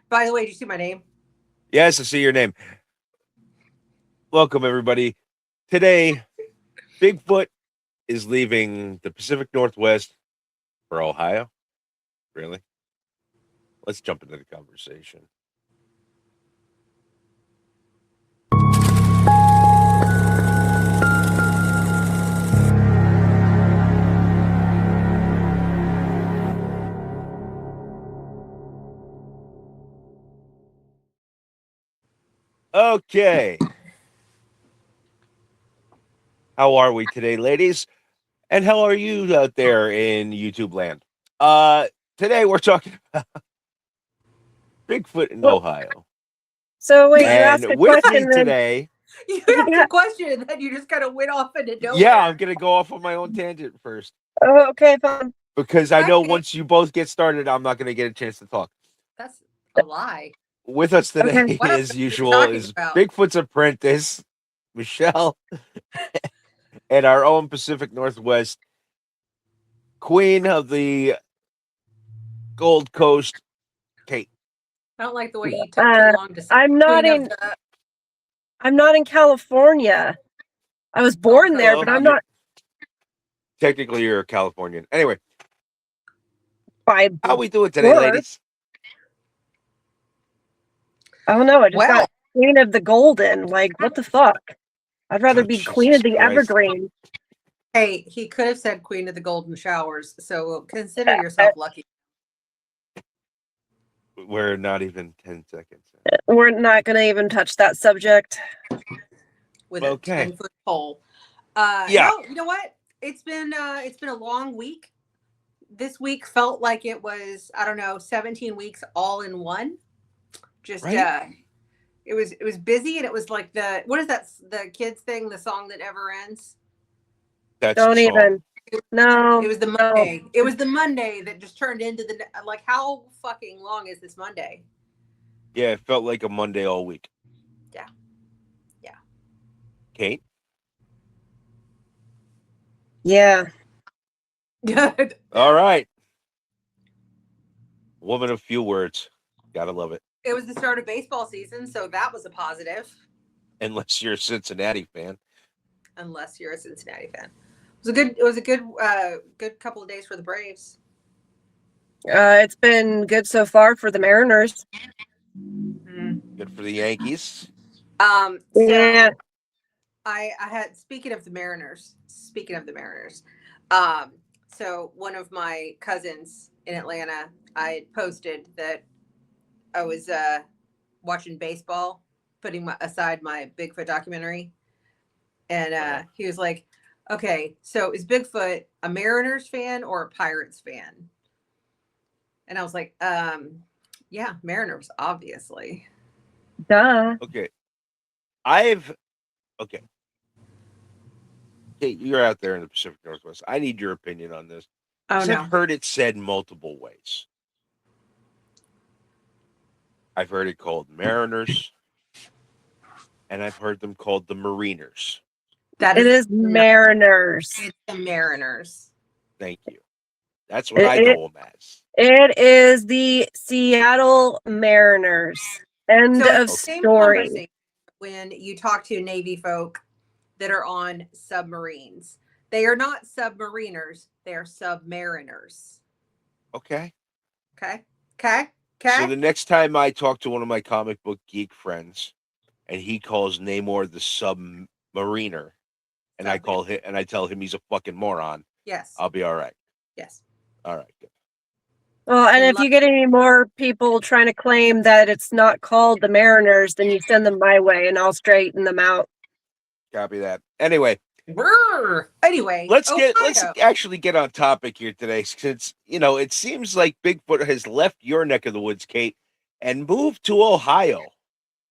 By the way, did you see my name? Yes, I see your name. Welcome, everybody. Today, Bigfoot is leaving the Pacific Northwest for Ohio. Really? Let's jump into the conversation. Okay. How are we today, ladies? And how are you out there in YouTube land? Today we're talking about Bigfoot in Well, Ohio. so wait, you And ask a with me question, then today, You you asked got, a question and then you just kind of went off into nowhere. yeah, I'm going to go off on my own tangent first. oh, okay, fine. Because I know Okay. once you both get started, I'm not going to get a chance to talk. That's a lie. With us today, Okay. What else as are you usual, talking is about? Bigfoot's apprentice, Michelle, and our own Pacific Northwest queen of the Gold Coast, Kate. I don't like the way you took too long to say I'm not queen of in. the I'm not in California. I was born Gold there, Coast. but I'm not Technically, you're a Californian. Anyway, by how we doing today, birth. ladies? I don't know. I just Well, got Queen of the Golden. Like, what the fuck? I'd rather be Queen Jesus of the Christ. Evergreen. hey, he could have said queen of the golden showers, so consider yourself lucky. We're not even 10 seconds. We're not going to even touch that subject. With Okay. a 10-foot pole. Yeah. No, you know what? It's been a long week. This week felt like it was, I don't know, 17 weeks all in one. Just Right? it was busy, and it was like what is that, the kids thing, the song that never ends? That's Don't the song. even. No. It was the no. Monday. It was the Monday that just turned into the, like, how fucking long is this Monday? Yeah, it felt like a Monday all week. Yeah. Yeah. Kate? Yeah. All right. Woman of few words. Gotta love it. It was the start of baseball season, so that was a positive. Unless you're a Cincinnati fan. Unless you're a Cincinnati fan. It was a good couple of days for the Braves. It's been good so far for the Mariners. Good for the Yankees. So Yeah. I had, speaking of the Mariners, so one of my cousins in Atlanta, I posted that I was watching baseball, putting aside my Bigfoot documentary, and he was like, "Okay, so is Bigfoot a Mariners fan or a Pirates fan?" And I was like, yeah, Mariners, obviously. Duh. Okay. Okay. Kate, you're out there in the Pacific Northwest. I need your opinion on this. Oh Because no. I've heard it said multiple ways. I've heard it called Mariners, and I've heard them called the Mariners. That It is not- Mariners. It's the Mariners. Thank you. That's what I know them as. It is the Seattle Mariners. End So of it's the same story. conversation when you talk to Navy folk that are on submarines. They are not submariners, they are submariners. Okay. Okay. Okay. So Okay. the next time I talk to one of my comic book geek friends, and he calls Namor the submariner, and I call him and I tell him he's a fucking moron, Yes. I'll be all right. Yes. All right. Good. Well, and if you get any more people trying to claim that it's not called the Mariners, then you send them my way and I'll straighten them out. Copy that. Anyway, let's actually get on topic here today, since it seems like Bigfoot has left your neck of the woods, Kate, and moved to Ohio.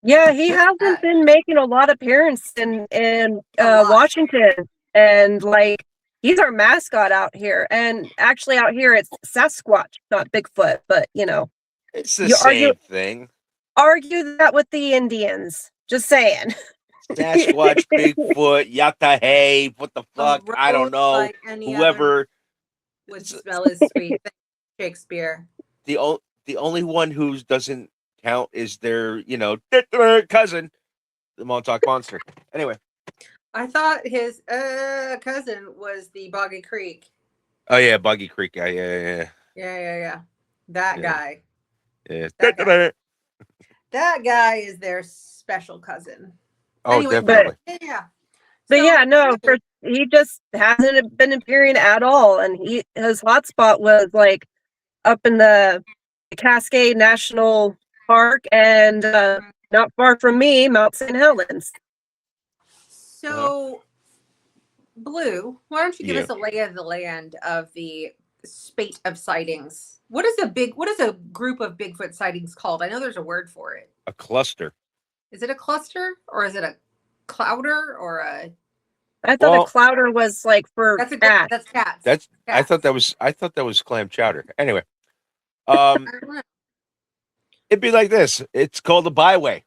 Yeah, he hasn't been making a lot of appearances in Washington, and like he's our mascot out here. And actually, out here it's Sasquatch, not Bigfoot. But it's the same thing. Argue that with the Indians. Just saying. Sasquatch, Bigfoot, Yatta hey, what the fuck? I don't know. Like whoever would smell his sweet Shakespeare. The only one who doesn't count is their, cousin, the Montauk Monster. Anyway. I thought his cousin was the Boggy Creek. Oh yeah, Buggy Creek guy. Yeah. Yeah. That Yeah. guy. Yeah. That guy is their special cousin. Oh, anyway, definitely. Yeah. But So, yeah, no, he just hasn't been appearing at all, and his hotspot was like up in the Cascade National Park, and not far from me, Mount St. Helens. So, Blue, why don't you give us a lay of the land of the spate of sightings? What is a group of Bigfoot sightings called? I know there's a word for it. A cluster. Is it a cluster or is it a clouder or a? I thought a clouder was like for cats. That's cats. Cats. I thought that was clam chowder. Anyway, it'd be like this. It's called a byway.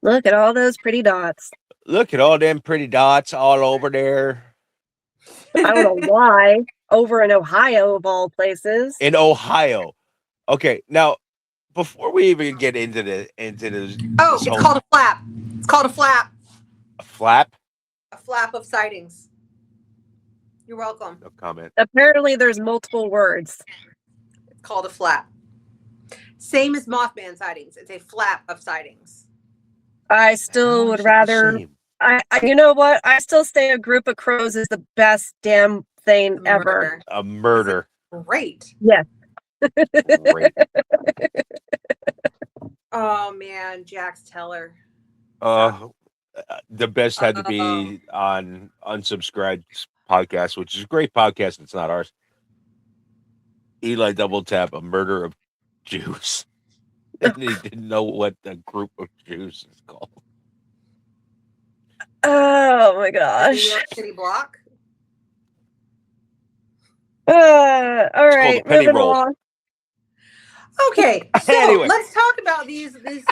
Look at all those pretty dots. Look at all them pretty dots all over there. I don't know why. Over in Ohio, of all places. In Ohio. Okay, now before we even get into this, it's called a flap. It's called a flap. A flap. A flap of sightings. You're welcome. No comment. Apparently, there's multiple words. It's called a flap. Same as Mothman sightings. It's a flap of sightings. I still would rather. You know what? I still say a group of crows is the best damn thing ever. A murder. Great. Yes. Great. Oh man, Jax Teller. The best had to be on Unsubscribed's podcast, which is a great podcast. It's not ours. Eli Double Tap, a murder of Jews. And he didn't know what a group of Jews is called. Oh my gosh. New York City block. All right, moving along. Okay, so Anyway. let's talk about these this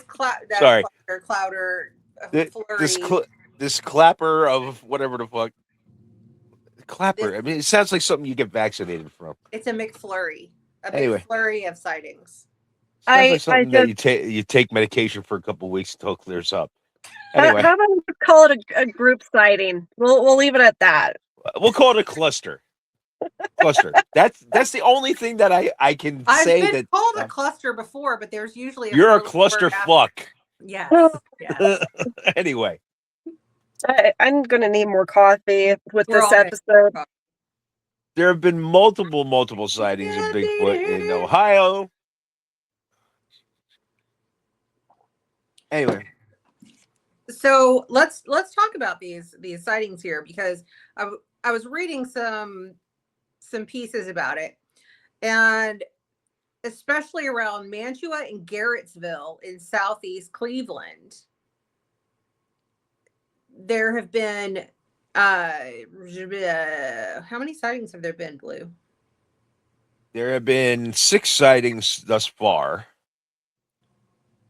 clouder flurry. This clapper of whatever the fuck. Clapper. I mean, it sounds like something you get vaccinated from. It's a McFlurry. McFlurry of sightings. Sounds like something that you take medication for a couple of weeks until it clears up. Anyway, how about we call it a group sighting? We'll leave it at that. We'll call it a cluster. Cluster. That's the only thing that I can say. I've been called a cluster before, but there's usually you're a cluster fuck. Yes. Anyway, I'm gonna need more coffee with this episode. There have been multiple sightings of Bigfoot in Ohio. Anyway, so let's talk about these sightings here, because I was reading some pieces about it, and especially around Mantua and Garrettsville in southeast Cleveland, there have been how many sightings have there been, Blue? There have been 6 sightings thus far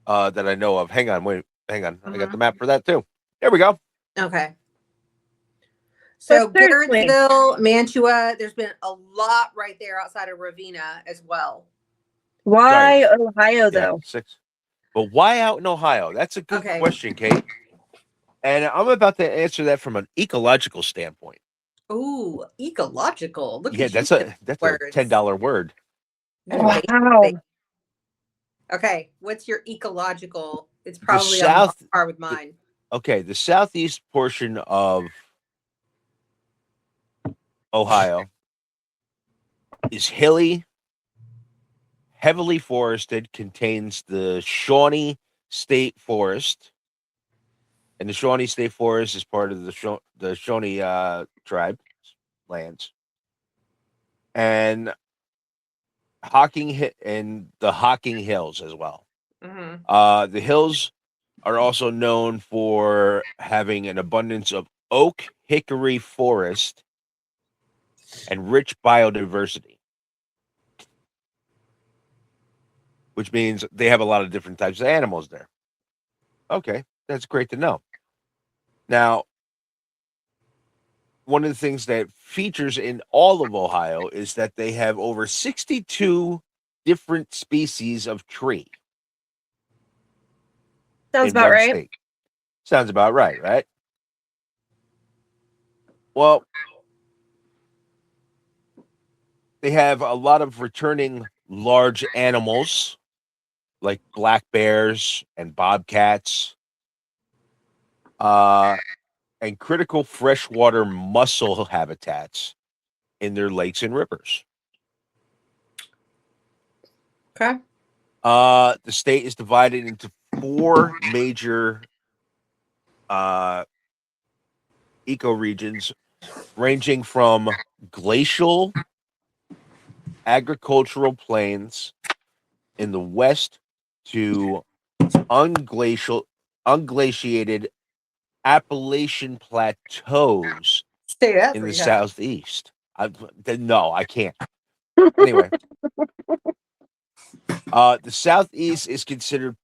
that I know of. Hang on. I got the map for that too. There we go. Okay. So Garrettsville, Mantua, there's been a lot right there outside of Ravenna as well. Why Ohio though? 6. But why out in Ohio? That's a good question, Kate. And I'm about to answer that from an ecological standpoint. Ooh, ecological. Look at that's a $10 word. Wow. Okay, what's your ecological? It's probably on par with mine. Okay, the southeast portion of Ohio is hilly, heavily forested, contains the Shawnee State Forest. And the Shawnee State Forest is part of the Shawnee tribe lands. And the Hocking Hills as well. Mm-hmm. The hills are also known for having an abundance of oak hickory forest and rich biodiversity, which means they have a lot of different types of animals there. Okay, that's great to know. Now, one of the things that features in all of Ohio is that they have over 62 different species of tree Sounds in about one right. state. Sounds about right, right? Well, they have a lot of returning large animals like black bears and bobcats, and critical freshwater mussel habitats in their lakes and rivers. Okay. The state is divided into 4 major ecoregions, ranging from glacial agricultural plains in the west to unglaciated Appalachian plateaus Say that in the 3 times. southeast. No, I can't. Anyway, the southeast is considered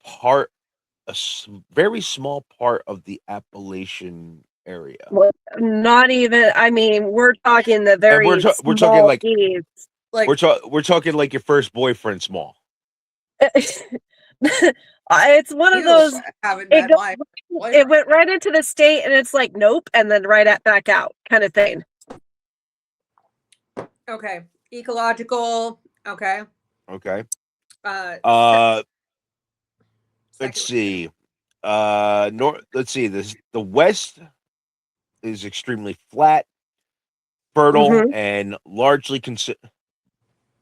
very small part of the Appalachian area, Well, not even. I mean, we're talking the and very we're talking small like eaves. Like, we're talking like your first boyfriend small. It's one of ew, those. I haven't It met go, my it boyfriend. went right into the state, and it's like nope, and then back out, kind of thing. Okay. Ecological. Okay. Okay. Second Let's see. Let's see. The west is extremely flat, fertile, Mhm. and largely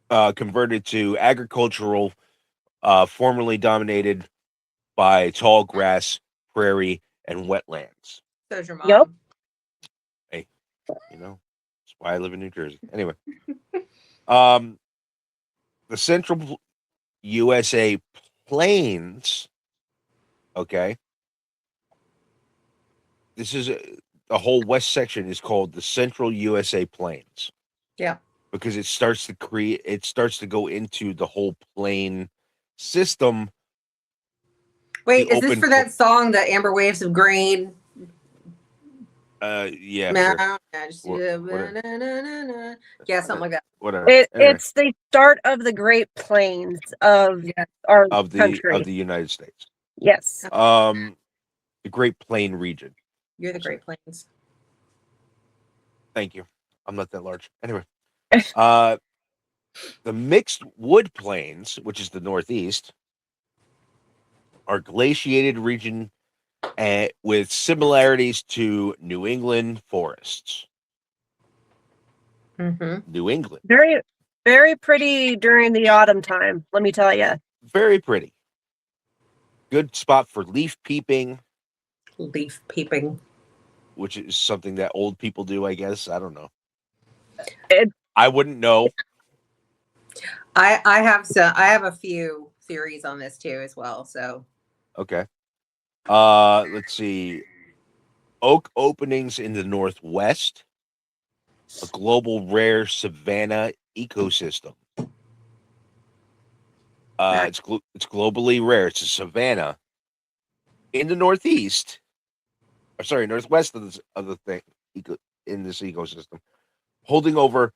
converted to agricultural, formerly dominated by tall grass, prairie, and wetlands. So's your Yep. mom. Hey, that's why I live in New Jersey. Anyway, the central USA plains. Okay, this is the whole west section is called the Central USA Plains. Yeah. Because it starts to go into the whole plain system. Wait, The is this open for that song, The Amber Waves of Grain? Yeah, Man, sure. I just, Whatever. yeah, something like that. Whatever. Anyway, It's the start of the Great Plains of Yeah. our of country. the United States. Yes. The Great Plain region. You're the Great Plains. Thank you. I'm not that large. Anyway, the mixed wood plains, which is the northeast, are glaciated region with similarities to New England forests. Mm-hmm. New England. Very, very pretty during the autumn time, let me tell you. Very pretty. Good spot for leaf peeping. Leaf peeping. Which is something that old people do, I guess. I don't know. It, I wouldn't know. I have a few theories on this too as well. So Okay. Let's see. Oak openings in the northwest. A global rare savanna ecosystem. It's globally rare. It's a savanna in the northeast. Sorry, northwest of the thing in this ecosystem, holding over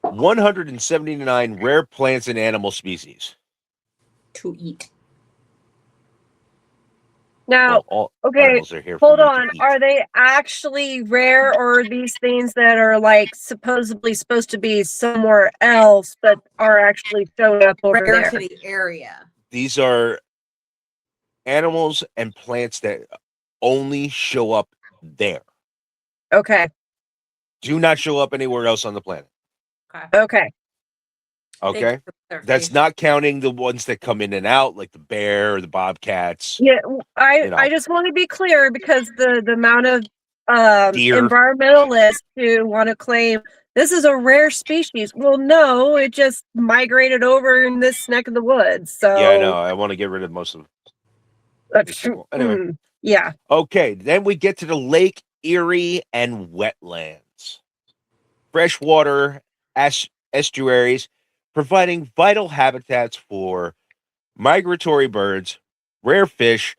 179 rare plants and animal species to eat. now, all okay, animals are here for hold me on. to eat. Are they actually rare, or are these things that are like supposedly supposed to be somewhere else but are actually showing up over Rare there? to the area. These are animals and plants that only show up there. Okay. Do not show up anywhere else on the planet. Okay. Okay. That's not counting the ones that come in and out, like the bear or the bobcats. Yeah, I just want to be clear because the amount of Deer. environmentalists who want to claim this is a rare species. Well, no, it just migrated over in this neck of the woods. So Yeah, I know. I want to get rid of most of them. Anyway. Yeah. Okay, then we get to the Lake Erie and wetlands. Freshwater estuaries providing vital habitats for migratory birds, rare fish,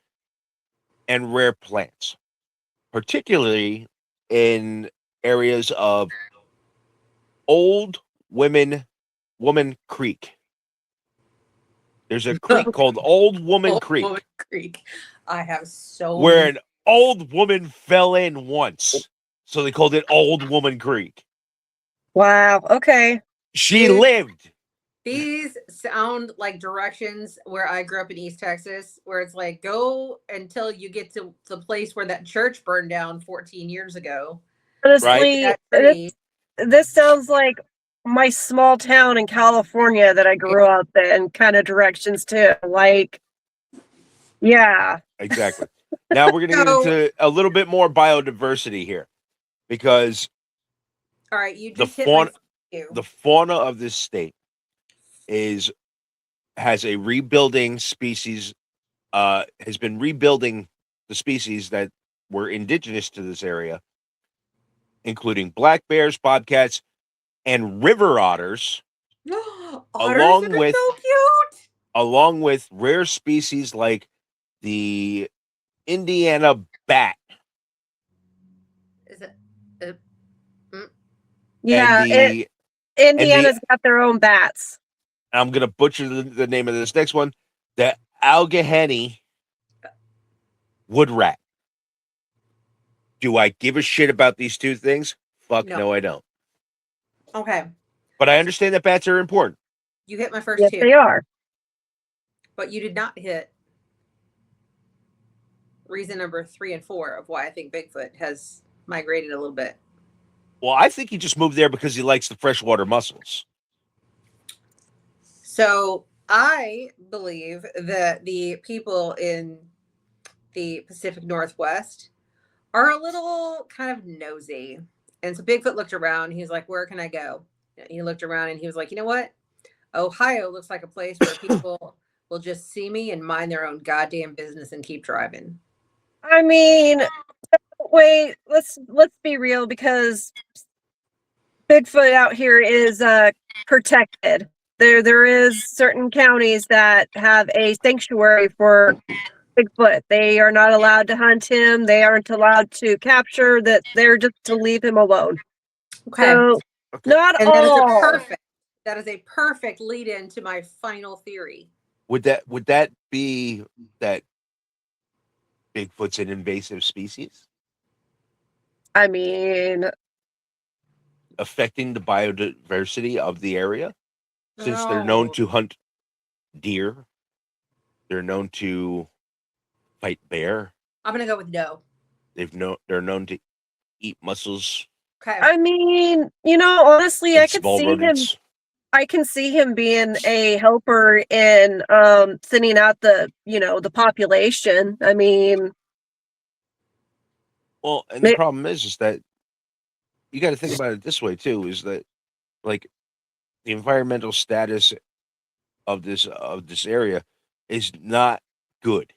and rare plants, particularly in areas of Old Woman Creek. There's a creek called Old Woman Old Creek Woman Creek. I have so where many. an old woman fell in once. So they called it Old Woman Creek. Wow. Okay. She Dude. lived. These sound like directions where I grew up in East Texas, where it's like, go until you get to the place where that church burned down 14 years ago. Honestly, That tree. this sounds like my small town in California that I grew up in, kind of directions too. Like, yeah. Exactly. Now we're going to get So, into a little bit more biodiversity here because all right, you the just hit my fauna of this state has a rebuilding species, has been rebuilding the species that were indigenous to this area, including black bears, bobcats, and river otters, Otters are so cute. along with rare species like the Indiana bat. Is it? Uh, Yeah. And Indiana's got their own bats. I'm going to butcher the name of this next one, the Allegheny wood rat. Do I give a shit about these two things? Fuck no, I don't. Okay. But I understand that bats are important. You hit my first Yes, two. they are. But you did not hit reason number 3 and 4 of why I think Bigfoot has migrated a little bit. Well, I think he just moved there because he likes the freshwater mussels. So I believe that the people in the Pacific Northwest are a little kind of nosy. And so Bigfoot looked around. He's like, where can I go? And he looked around and he was like, you know what? Ohio looks like a place where people will just see me and mind their own goddamn business and keep driving. I mean, wait, let's be real, because Bigfoot out here is protected. There is certain counties that have a sanctuary for Bigfoot. They are not allowed to hunt him. They aren't allowed to capture that. They're just to leave him alone. Okay. So not and all. That is a perfect lead in to my final theory. Would that be that Bigfoot's an invasive species? I mean, affecting the biodiversity of the area, since they're known to hunt deer, they're known to fight bear. I'm gonna go with no. They're known to eat mussels. Okay. I mean, honestly, I could see rodents. I can see him being a helper in thinning out the population. I mean, well, and the problem is that you got to think about it this way too: is that like the environmental status of this area is not good.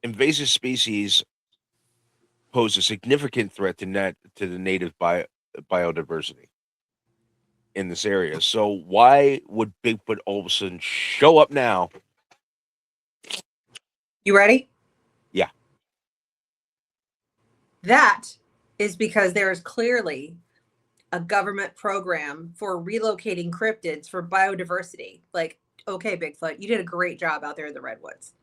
Invasive species pose a significant threat to the native biodiversity in this area. So why would Bigfoot all of a sudden show up now? You ready? Yeah. That is because there is clearly a government program for relocating cryptids for biodiversity. Like, okay, Bigfoot, you did a great job out there in the redwoods.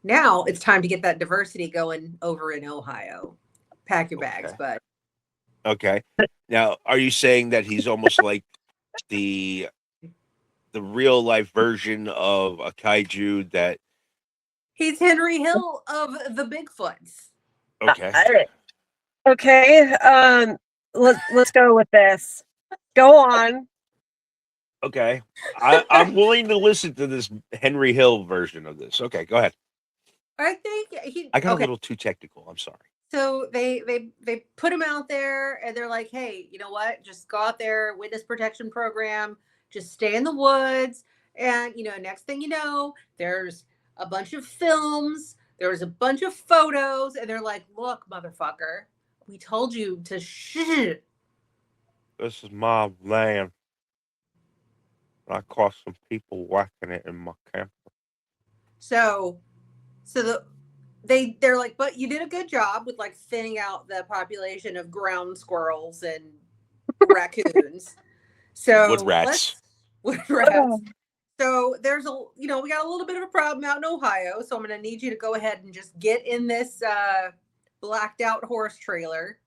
Now it's time to get that diversity going over in Ohio. Pack your bags, bud. Okay. Now, are you saying that he's almost like the real life version of a kaiju that he's Henry Hill of the Bigfoots? Okay. Okay. Let's go with this. Go on. Okay. I'm willing to listen to this Henry Hill version of this. Okay, go ahead. I think I got a little too technical. I'm sorry. So they put him out there and they're like, hey, you know what? Just go out there, witness protection program, just stay in the woods. And, next thing you know, there's a bunch of films, there's a bunch of photos, and they're like, look, motherfucker, we told you to shh. This is my land. I caught some people whacking it in my camper. So they're like, but you did a good job with like thinning out the population of ground squirrels and raccoons. Wood So rats. let's wood rats. Oh, So there's we got a little bit of a problem out in Ohio. So I'm going to need you to go ahead and just get in this blacked out horse trailer,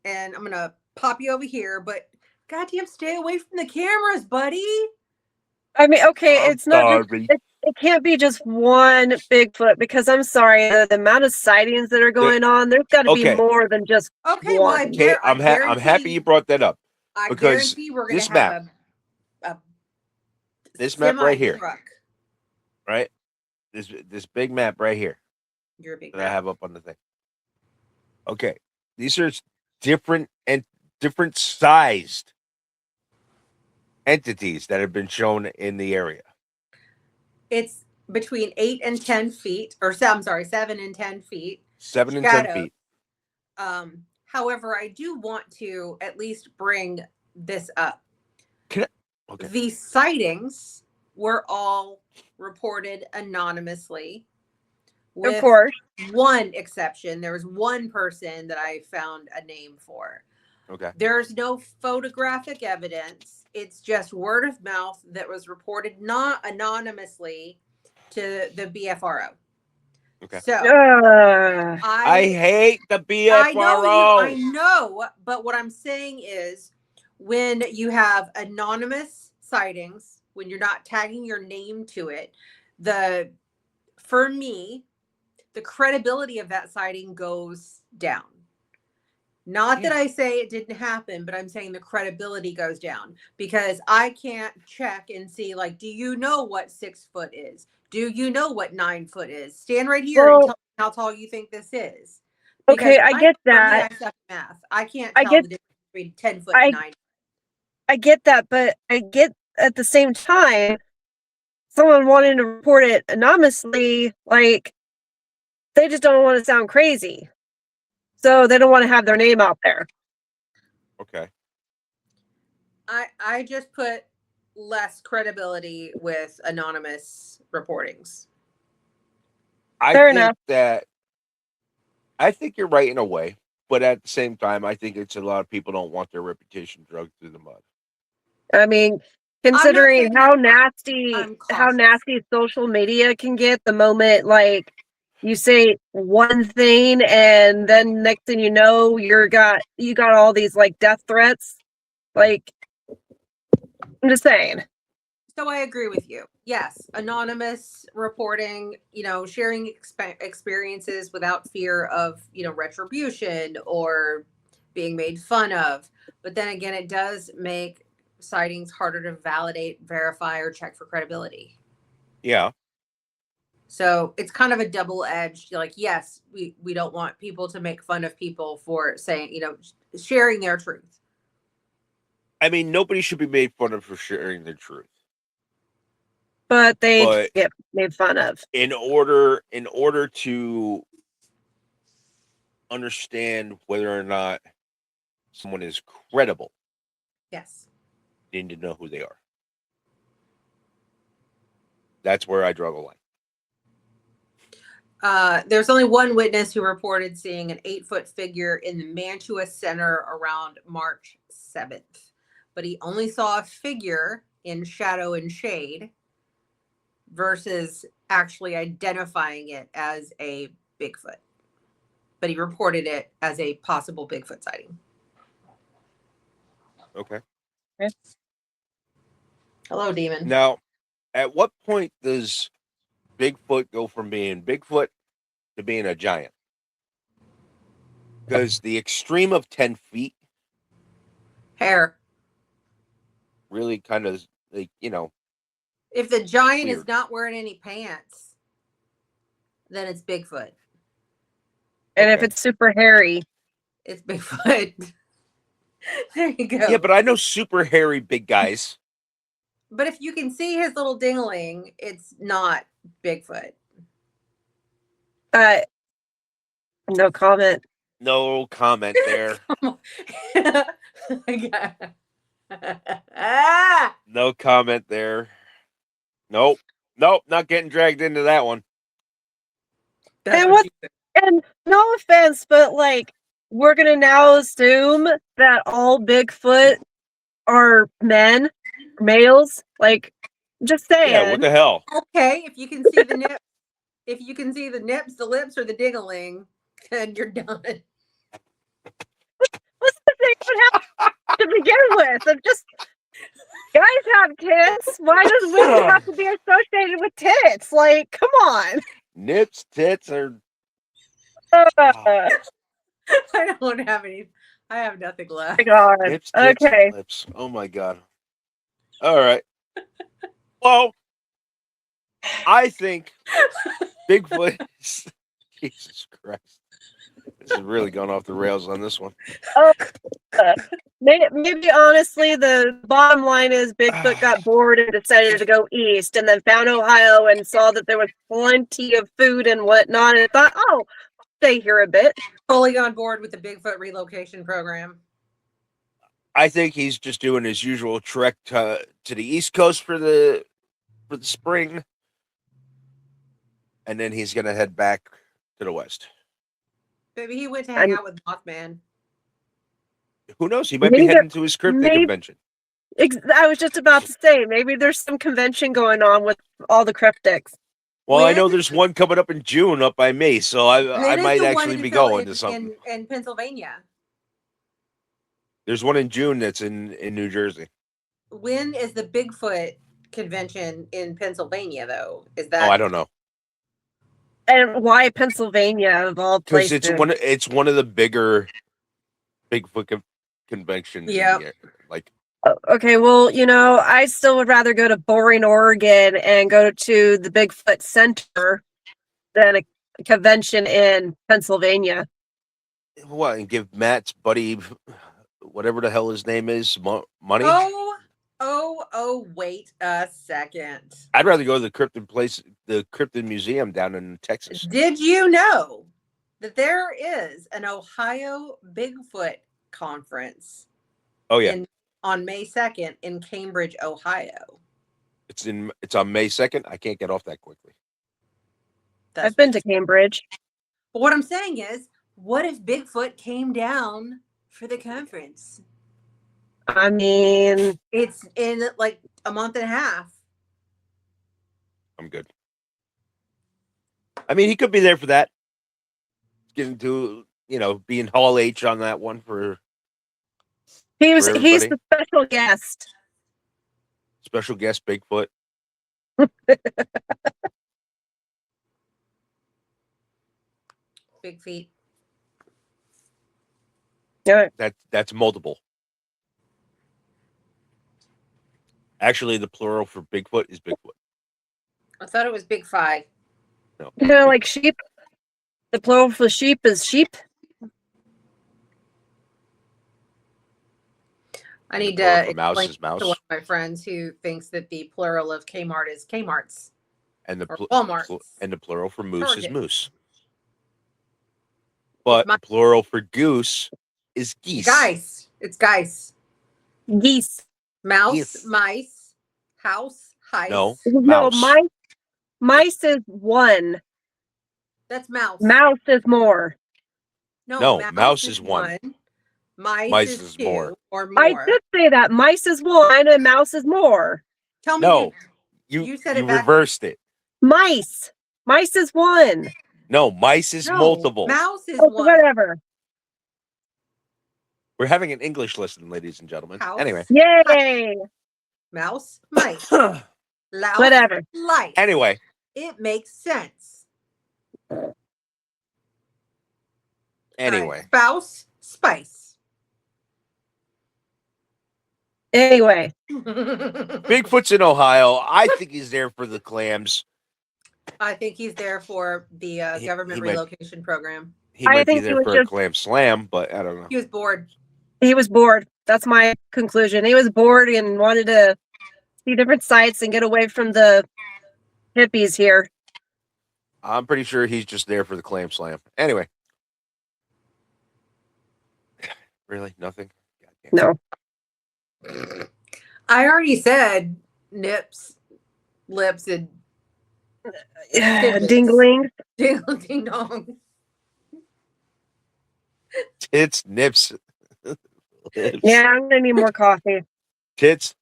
and I'm going to pop you over here. But goddamn, stay away from the cameras, buddy. I mean, okay, I'm it's not just sorry. it can't be just one Bigfoot because I'm sorry, the amount of sightings that are going on, there's got to be Okay. more than just Okay, well, one. Okay, I'm guarantee, happy you brought that up I because guarantee we're going to this have map, a this map right here, truck. right? This big map right here You're a big that I map. have up on the thing. Okay, these are different and different sized entities that have been shown in the area. It's between 8 and 10 feet, or I'm sorry, 7 and 10 feet. 7 and 10 feet. However, I do want to at least bring this up. Okay. The sightings were all reported anonymously, Of with course. one exception. There was one person that I found a name for. Okay. There's no photographic evidence. It's just word of mouth that was reported not anonymously to the BFRO. Okay. So I hate the BFRO. I know, but what I'm saying is when you have anonymous sightings, when you're not tagging your name to it, for me, the credibility of that sighting goes down. Not that I say it didn't happen, but I'm saying the credibility goes down because I can't check and see, like, do you know what 6 foot is? Do you know what 9 foot is? Stand right here and tell me how tall you think this is. Okay, I get that. For me, I suck at math. I can't I tell get- the difference between 10 foot and 9. I get that, but I get at the same time, someone wanting to report it anonymously, like, they just don't want to sound crazy. So they don't want to have their name out there. Okay. I just put less credibility with anonymous reportings. Fair enough. I think you're right in a way, but at the same time, I think it's a lot of people don't want their reputation dragged through the mud. I mean, considering saying how that. how nasty social media can get the moment like you say one thing and then next thing you know you got all these like death threats. Like, I'm just saying. So I agree with you. Yes, anonymous reporting, sharing experiences without fear of, retribution or being made fun of. But then again, it does make sightings harder to validate, verify, or check for credibility. Yeah. So it's kind of a double-edged, like, yes, we don't want people to make fun of people for saying, sharing their truth. I mean, nobody should be made fun of for sharing their truth. But they get made fun of. In order to understand whether or not someone is credible, yes, you need to know who they are. That's where I draw the line. There's only one witness who reported seeing an 8-foot figure in the Mantua Center around March 7th, but he only saw a figure in shadow and shade versus actually identifying it as a Bigfoot. But he reported it as a possible Bigfoot sighting. Okay. Hello, demon. Now, at what point does Bigfoot go from being Bigfoot to being a giant? Because the extreme of 10 feet hair really kind of, like, if the giant weird. is not wearing any pants, then it's Bigfoot. And if it's super hairy, it's Bigfoot. There you go. Yeah, but I know super hairy big guys. But if you can see his little dingling, it's not Bigfoot. No comment. No comment there. No comment there. Nope, not getting dragged into that one. That's And what what? she said. And no offense, but like we're gonna now assume that all Bigfoot are men, males. Like, just Yeah, what saying. the hell? Okay, if you can see the nip, if you can see the nips, the lips, or the dingling, then you're done. What's the thing? What happened to begin with? Of just guys have tits. Why does women have to be associated with tits? Like, come on. Nips, tits, or Uh, oh, I don't have any. I have nothing left. my God. nips, tits, Okay. and lips. Oh my god. All right. Well, I think Bigfoot is Jesus Christ. This has really gone off the rails on this one. Uh, maybe honestly, the bottom line is Bigfoot got bored and decided to go east, and then found Ohio and saw that there was plenty of food and whatnot, and thought, "Oh, I'll stay here a bit." Fully on board with the Bigfoot relocation program. I think he's just doing his usual trek to the East Coast for the spring, and then he's gonna head back to the West. Maybe he went to hang And out with Mothman. Who knows? He might be maybe, heading to his cryptid maybe convention. I was just about to say maybe there's some convention going on with all the cryptics. Well, I When? know there's one coming up in June up by me, so I It is might the one actually in be Phil- going to something. in Pennsylvania. There's one in June that's in New Jersey. When is the Bigfoot convention in Pennsylvania, though? Is Oh, that? I don't know. And why Pennsylvania of all Because places? it's one of the bigger Bigfoot conventions in Yep. the year. Like, Okay, well, I still would rather go to Boring, Oregon and go to the Bigfoot Center than a convention in Pennsylvania. what? And give Matt's buddy, whatever the hell his name is, money. Wait a second. I'd rather go to the Cryptid Museum down in Texas. Did you know that there is an Ohio Bigfoot conference Oh yeah, on May 2nd in Cambridge, Ohio? it's on May 2nd. I can't get off that quickly. I've been to Cambridge. But what I'm saying is, what if Bigfoot came down for the conference? I mean, It's in like a month and a half. I'm good. I mean, he could be there for that. Getting to being Hall H on that one for he's everybody. the special guest. Special guest Bigfoot. Big feet. Yeah. That's multiple. Actually, the plural for Bigfoot is Bigfoot. I thought it was Big Five. No. Like sheep. The plural for sheep is sheep. I need plural to for mouse explain is mouse. to one of my friends who thinks that the plural of Kmart is Kmart's And the or Walmart's. and the plural for moose is Target. moose. But my- the plural for goose is geese. Geese. It's geese. Geese. Mouse, Geese. mice, house, heist. No. No, Mouse. mice is one. That's mouse. Mouse is more. No, mouse is one. Mice is is two more. or I more. did say that. Mice is one and mouse is more. Tell me. No. You You said it backwards. reversed it. Mice. Mice is one. No, mice is No, multiple. Mouse is Oh, one. whatever. We're having an English lesson, ladies and gentlemen. House. Anyway. Yay. Mouse, mice, louse, Whatever. lice. Anyway. It makes sense. Anyway. All right. Spouse, spice. Anyway. Bigfoot's in Ohio. I think he's there for the clams. I think he's there for the government he might- relocation program. He I might be think he there was for a just- clam slam, but I don't know. He was bored. He was bored. That's my conclusion. He was bored and wanted to see different sights and get away from the hippies here. I'm pretty sure he's just there for the clam slam. Anyway. Really? Nothing? Goddamn. No. I already said nips, lips, and Dingling. Dingle ding dong. Tits, nips, lips. Yeah, I'm gonna need more coffee. Tits,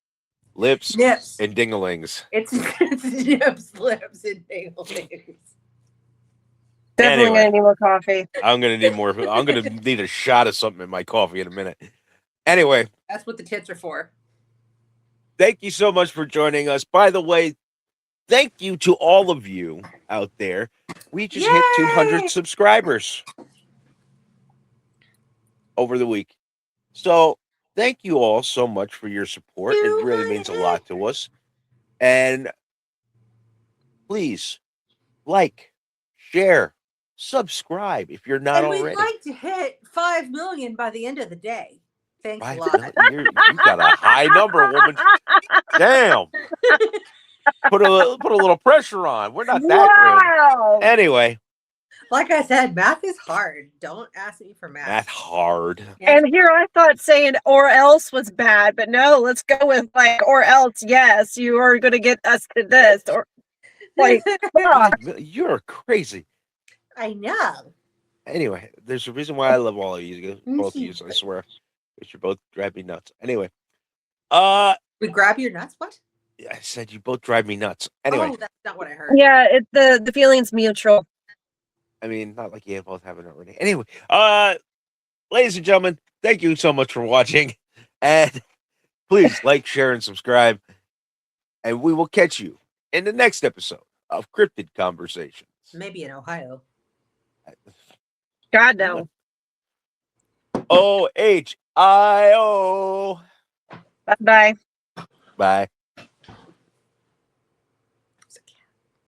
lips, Nips. and dinglings. It's nips, lips, and dingle dings. Definitely Anyway. gonna need more coffee. I'm gonna need more. I'm gonna need a shot of something in my coffee in a minute. Anyway, That's what the tits are for. thank you so much for joining us. By the way, thank you to all of you out there. We just hit 200 Yay! subscribers over the week. So thank you all so much for your support. It really means a lot to us. And please like, share, subscribe if you're not And we'd already. like to hit 5 million by the end of the day. Thanks a 5 lot. million? You got a high number, woman. Damn. Put a little pressure on. We're not that Wow. good. Anyway, Like I said, math is hard. Don't ask me for math. math hard. Yeah. And here I thought saying or else was bad, but no, let's go with like or else. Yes, you are going to get us to this or like. You're crazy. I know. Anyway, there's a reason why I love all of you, both of you. I swear, because you both drive me nuts. Anyway, We grab your nuts? What? I said you both drive me nuts. Anyway, Oh, that's not what I heard. Yeah, the feeling's mutual. I mean, not like you both haven't already. Anyway, ladies and gentlemen, thank you so much for watching, and please like, share, and subscribe. And we will catch you in the next episode of Cryptid Conversations. Maybe in Ohio. God no. OHIO. Bye bye. Bye.